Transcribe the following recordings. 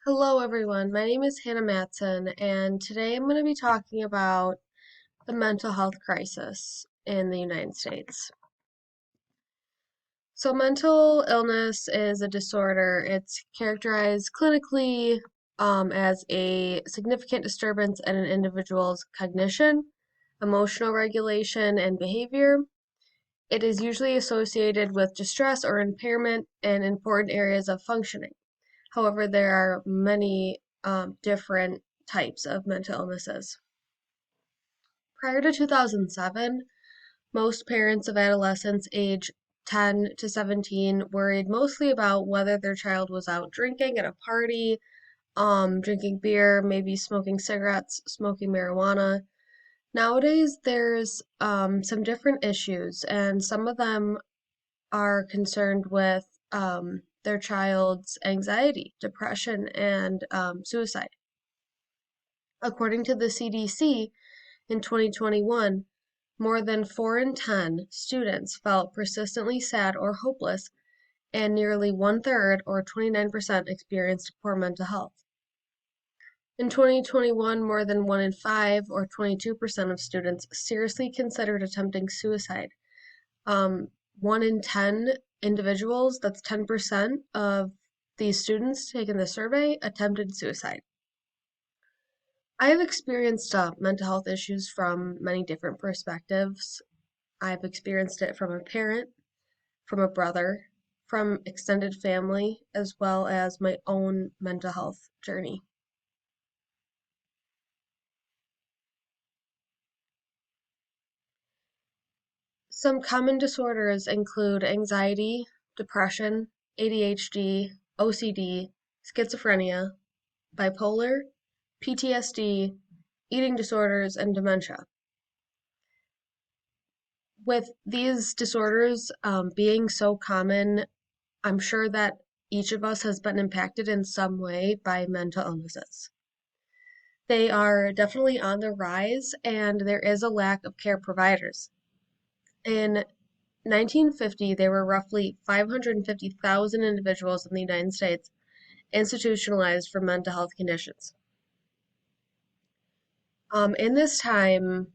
Hello, everyone. My name is Hannah Matson, and today I'm going to be talking about the mental health crisis in the United States. So, mental illness is a disorder. It's characterized clinically as a significant disturbance in an individual's cognition, emotional regulation, and behavior. It is usually associated with distress or impairment in important areas of functioning. However, there are many different types of mental illnesses. Prior to 2007, most parents of adolescents age 10 to 17 worried mostly about whether their child was out drinking at a party, drinking beer, maybe smoking cigarettes, smoking marijuana. Nowadays, there's some different issues, and some of them are concerned with their child's anxiety, depression, and suicide. According to the CDC, in 2021, more than 4 in 10 students felt persistently sad or hopeless, and nearly one third, or 29%, experienced poor mental health. In 2021, more than 1 in 5, or 22%, of students seriously considered attempting suicide. 1 in 10 individuals, that's 10% of these students taking the survey, attempted suicide. I have experienced mental health issues from many different perspectives. I've experienced it from a parent, from a brother, from extended family, as well as my own mental health journey. Some common disorders include anxiety, depression, ADHD, OCD, schizophrenia, bipolar, PTSD, eating disorders, and dementia. With these disorders being so common, I'm sure that each of us has been impacted in some way by mental illnesses. They are definitely on the rise, and there is a lack of care providers. In 1950, there were roughly 550,000 individuals in the United States institutionalized for mental health conditions. In this time,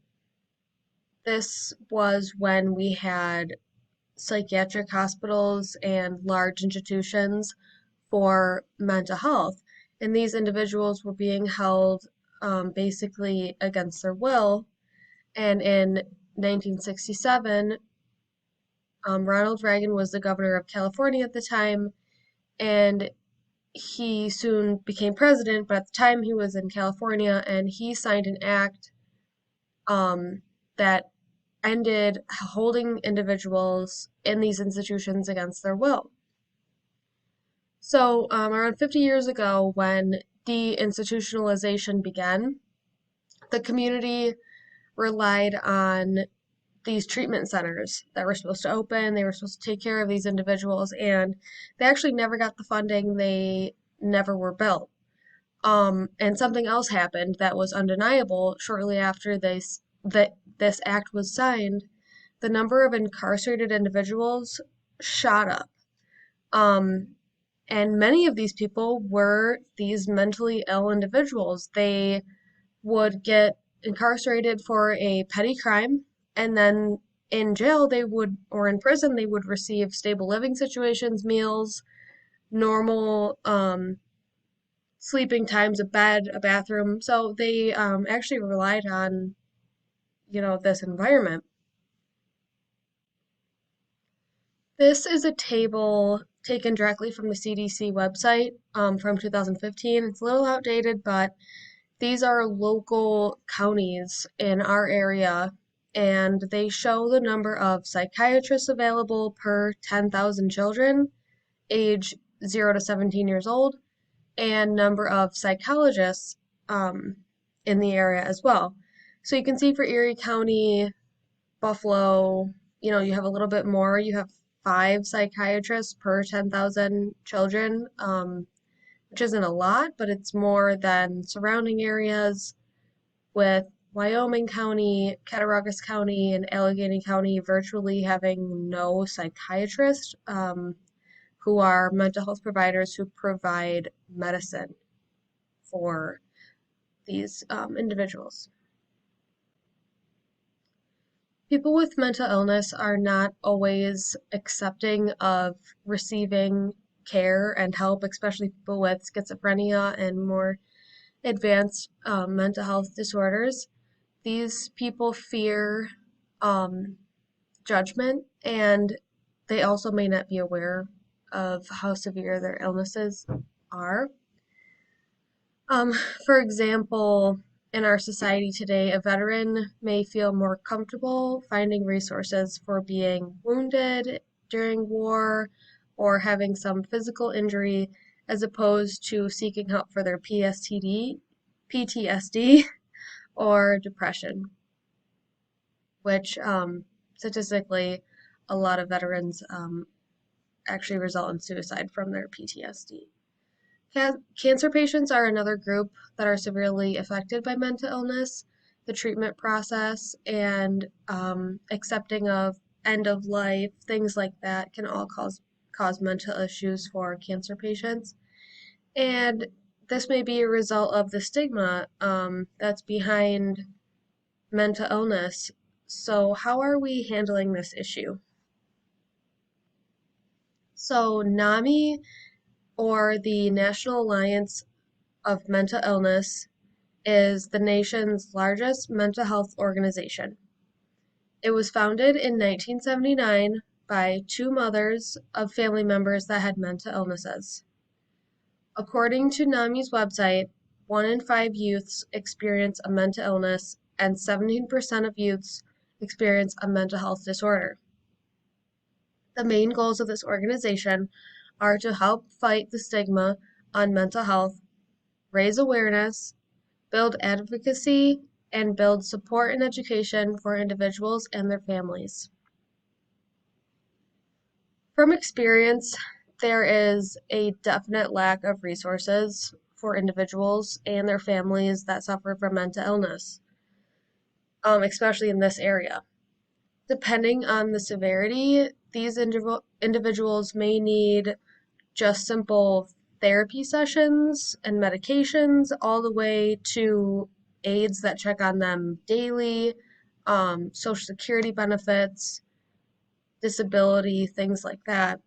this was when we had psychiatric hospitals and large institutions for mental health, and these individuals were being held basically against their will. And in 1967, Ronald Reagan was the governor of California at the time, and he soon became president, but at the time he was in California, and he signed an act that ended holding individuals in these institutions against their will. So, around 50 years ago, when deinstitutionalization began, the community relied on these treatment centers that were supposed to open. They were supposed to take care of these individuals, and they actually never got the funding. They never were built. And something else happened that was undeniable shortly after this act was signed. The number of incarcerated individuals shot up. Um, and many of these people were these mentally ill individuals. They would get incarcerated for a petty crime, and then in jail they would, or in prison, they would receive stable living situations, meals, normal sleeping times, a bed, a bathroom. So they actually relied on, this environment. This is a table taken directly from the CDC website from 2015. It's a little outdated, but these are local counties in our area, and they show the number of psychiatrists available per 10,000 children, age 0 to 17 years old, and number of psychologists in the area as well. So you can see for Erie County, Buffalo, you have a little bit more. You have 5 psychiatrists per 10,000 children, which isn't a lot, but it's more than surrounding areas with Wyoming County, Cattaraugus County, and Allegheny County virtually having no psychiatrists who are mental health providers who provide medicine. for these individuals. People with mental illness are not always accepting of receiving care and help, especially people with schizophrenia and more advanced mental health disorders. These people fear um, judgment, and they also may not be aware of how severe their illnesses are. Um, for example, in our society today, a veteran may feel more comfortable finding resources for being wounded during war or having some physical injury as opposed to seeking help for their PTSD, or depression, which statistically, a lot of veterans actually result in suicide from their PTSD. Cancer patients are another group that are severely affected by mental illness. The treatment process and accepting of end of life, things like that, can all cause mental issues for cancer patients. And this may be a result of the stigma that's behind mental illness. So, how are we handling this issue? So, NAMI, or the National Alliance of Mental Illness, is the nation's largest mental health organization. It was founded in 1979 by two mothers of family members that had mental illnesses. According to NAMI's website, 1 in 5 youths experience a mental illness, and 17% of youths experience a mental health disorder. The main goals of this organization are to help fight the stigma on mental health, raise awareness, build advocacy, and build support and education for individuals and their families. From experience, there is a definite lack of resources for individuals and their families that suffer from mental illness, especially in this area. Depending on the severity, these individuals may need just simple therapy sessions and medications, all the way to aides that check on them daily, Social Security benefits, disability, things like that.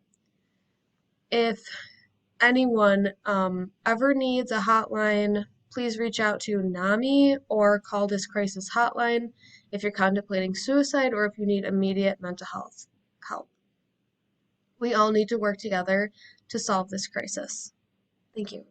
If anyone ever needs a hotline, please reach out to NAMI or call this crisis hotline if you're contemplating suicide or if you need immediate mental health help. We all need to work together to solve this crisis. Thank you.